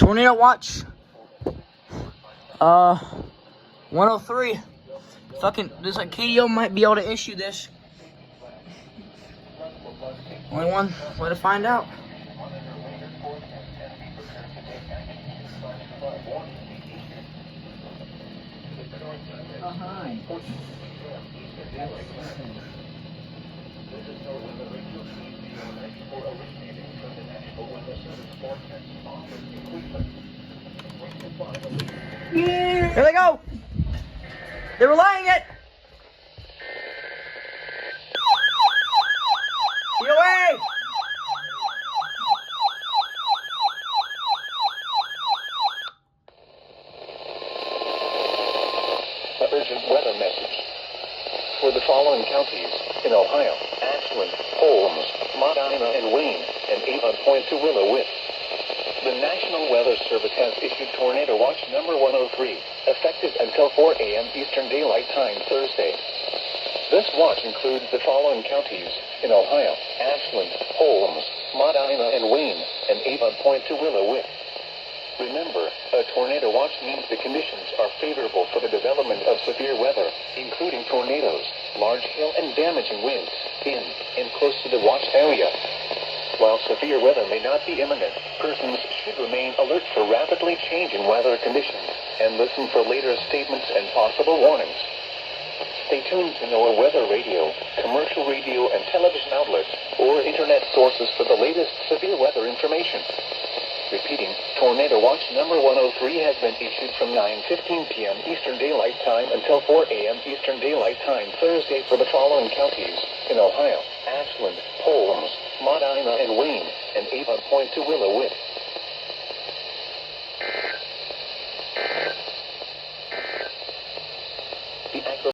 Tornado watch. 103. Fucking, there's like KDO might be able to issue this. Only one way to find out. Here they go. They're relaying it. Get away. Urgent weather message. For the following counties in Ohio: Ashland, Holmes, Medina, and Wayne, and Avon Point to Willow-Witt. The National Weather Service has issued Tornado Watch number 103, effective until 4 a.m. Eastern Daylight Time Thursday. This watch includes the following counties in Ohio: Ashland, Holmes, Medina, and Wayne, and Avon Point to Willow-Witt. Remember, a tornado watch means the conditions are favorable for the development of severe weather, including tornadoes, large hail, and damaging winds in and close to the watch area. While severe weather may not be imminent, persons should remain alert for rapidly changing weather conditions and listen for later statements and possible warnings. Stay tuned to NOAA weather radio, commercial radio and television outlets, or internet sources for the latest severe weather information. Repeating, Tornado Watch number 103 has been issued from 9:15 p.m. Eastern Daylight Time until 4 a.m. Eastern Daylight Time Thursday for the following counties in Ohio: Ashland, Holmes, Medina, and Wayne, and Avon Point to Willow-Witt.